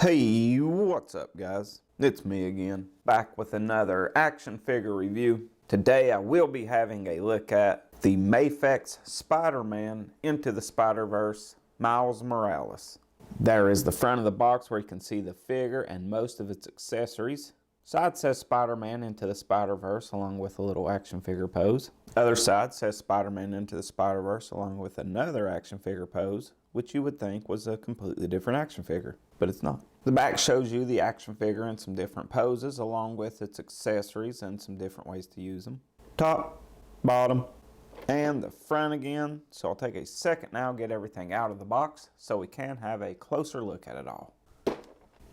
Hey, what's up guys? It's me again, back with another action figure review. Today I will be having a look at the MAFEX Spider-Man Into the Spider-Verse Miles Morales. There is the front of the box where you can see the figure and most of its accessories. Side says Spider-Man Into the Spider-Verse along with a little action figure pose. Other side says Spider-Man Into the Spider-Verse along with another action figure pose, which you would think was a completely different action figure, but it's not. The back shows you the action figure in some different poses along with its accessories and some different ways to use them. Top, bottom, and the front again. So I'll take a second now, get everything out of the box so we can have a closer look at it all.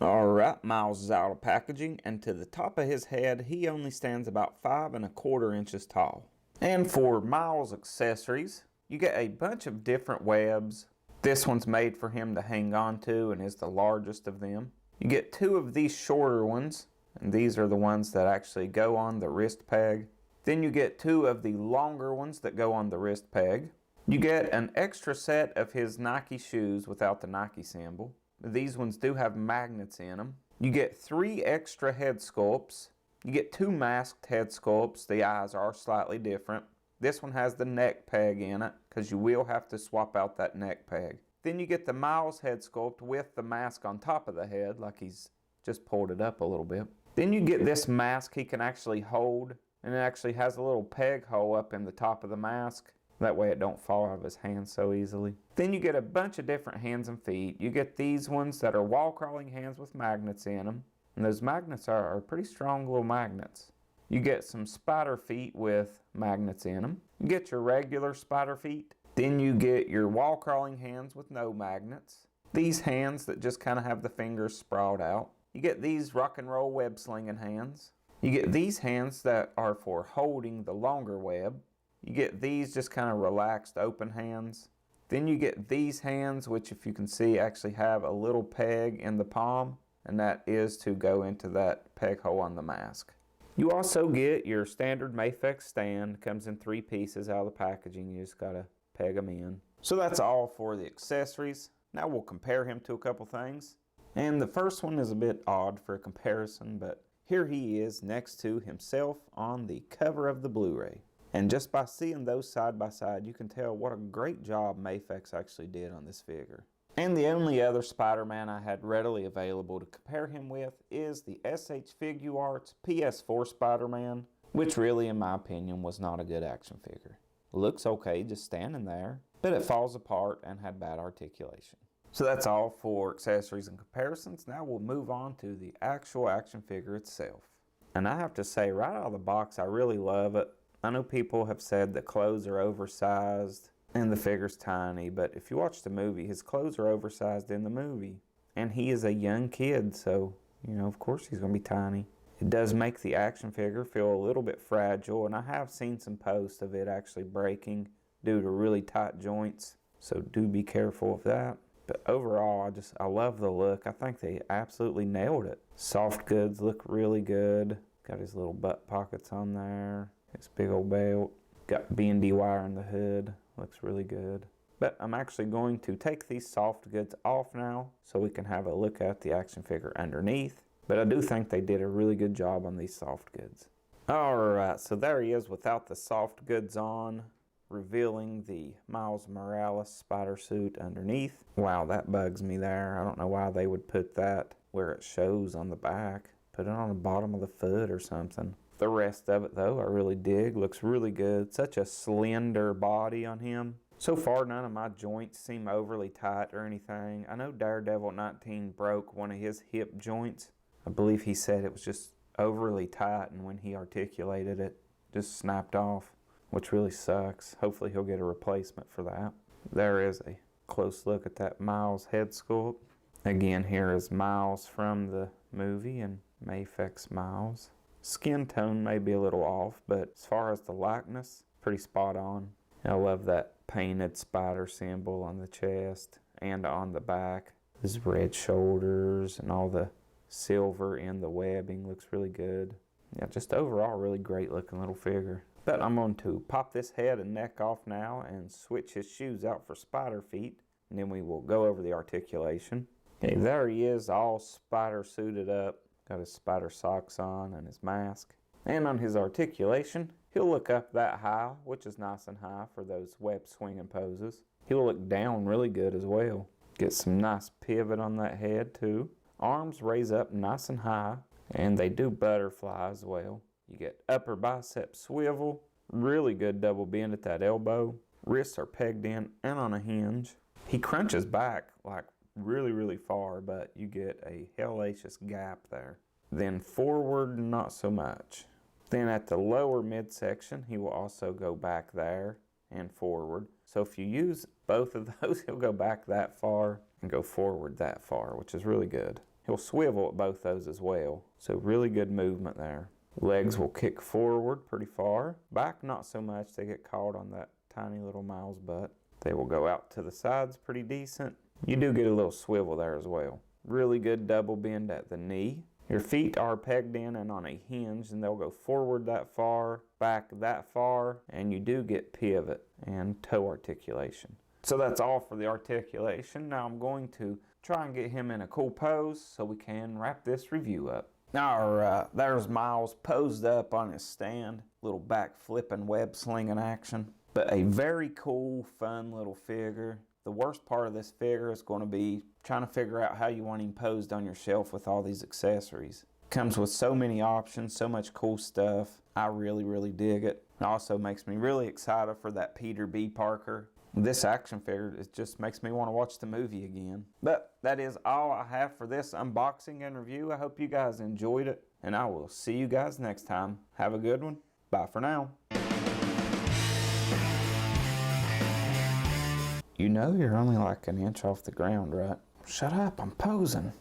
Alright, Miles is out of packaging, and to the top of his head, he only stands about 5¼ inches tall. And for Miles accessories, you get a bunch of different webs. This one's made for him to hang on to and is the largest of them. You get 2 of these shorter ones, and these are the ones that actually go on the wrist peg. Then you get 2 of the longer ones that go on the wrist peg. You get an extra set of his Nike shoes without the Nike symbol. These ones do have magnets in them. You get 3 extra head sculpts. You get 2 masked head sculpts. The eyes are slightly different. This one has the neck peg in it because you will have to swap out that neck peg. Then you get the Miles head sculpt with the mask on top of the head, like he's just pulled it up a little bit. Then you get this mask he can actually hold, and it actually has a little peg hole up in the top of the mask. That way it don't fall out of his hand so easily. Then you get a bunch of different hands and feet. You get these ones that are wall crawling hands with magnets in them. And those magnets are pretty strong little magnets. You get some spider feet with magnets in them. You get your regular spider feet. Then you get your wall crawling hands with no magnets. These hands that just kind of have the fingers sprawled out. You get these rock and roll web slinging hands. You get these hands that are for holding the longer web. You get these just kind of relaxed open hands. Then you get these hands, which if you can see actually have a little peg in the palm, and that is to go into that peg hole on the mask. You also get your standard MAFEX stand. Comes in 3 pieces out of the packaging. You just gotta peg them in. So that's all for the accessories. Now we'll compare him to a couple things. And the first one is a bit odd for a comparison, but here he is next to himself on the cover of the Blu-ray. And just by seeing those side by side, you can tell what a great job MAFEX actually did on this figure. And the only other Spider-Man I had readily available to compare him with is the SH Figuarts PS4 Spider-Man, which really, in my opinion, was not a good action figure. It looks okay just standing there, but it falls apart and had bad articulation. So that's all for accessories and comparisons. Now we'll move on to the actual action figure itself. And I have to say, right out of the box, I really love it. I know people have said the clothes are oversized and the figure's tiny, but if you watch the movie, his clothes are oversized in the movie. And he is a young kid, so, you know, of course he's going to be tiny. It does make the action figure feel a little bit fragile, and I have seen some posts of it actually breaking due to really tight joints, so do be careful of that. But overall, I love the look. I think they absolutely nailed it. Soft goods look really good. Got his little butt pockets on there. His big old belt. Got B&D wire in the hood. Looks really good. But I'm actually going to take these soft goods off now so we can have a look at the action figure underneath. But I do think they did a really good job on these soft goods. Alright, so there he is without the soft goods on, revealing the Miles Morales spider suit underneath. Wow, that bugs me there. I don't know why they would put that where it shows on the back. Put it on the bottom of the foot or something. The rest of it though, I really dig. Looks really good. Such a slender body on him. So far, none of my joints seem overly tight or anything. I know Daredevil 19 broke one of his hip joints. I believe he said it was just overly tight, and when he articulated it, just snapped off, which really sucks. Hopefully he'll get a replacement for that. There is a close look at that Miles head sculpt. Again, here is Miles from the movie and MAFEX Miles. Skin tone may be a little off, but as far as the likeness, pretty spot on. I love that painted spider symbol on the chest and on the back. His red shoulders and all the silver in the webbing looks really good. Yeah, just overall really great looking little figure. But I'm going to pop this head and neck off now and switch his shoes out for spider feet, and then we will go over the articulation. Okay, there he is, all spider suited up. Got his spider socks on and his mask. And on his articulation, he'll look up that high, which is nice and high for those web swinging poses. He'll look down really good as well. Get some nice pivot on that head too. Arms raise up nice and high, and they do butterfly as well. You get upper bicep swivel, really good double bend at that elbow. Wrists are pegged in and on a hinge. He crunches back like really far, but you get a hellacious gap there. Then forward, not so much. Then at the lower midsection, he will also go back there and forward. So if you use both of those, he'll go back that far and go forward that far, which is really good. He'll swivel at both those as well. So really good movement there. Legs will kick forward pretty far. Back, not so much. They get caught on that tiny little mouse butt. They will go out to the sides pretty decent. You do get a little swivel there as well. Really good double bend at the knee. Your feet are pegged in and on a hinge, and they'll go forward that far, back that far, and you do get pivot and toe articulation. So that's all for the articulation. Now I'm going to try and get him in a cool pose so we can wrap this review up. Alright, there's Miles posed up on his stand. Little back flipping web slinging action. But a very cool, fun little figure. The worst part of this figure is going to be trying to figure out how you want him posed on your shelf with all these accessories. Comes with so many options, so much cool stuff. I really dig it. It also makes me really excited for that Peter B. Parker. This action figure, it just makes me want to watch the movie again. But that is all I have for this unboxing and review. I hope you guys enjoyed it, and I will see you guys next time. Have a good one. Bye for now. You know you're only like an inch off the ground, right? Shut up, I'm posing.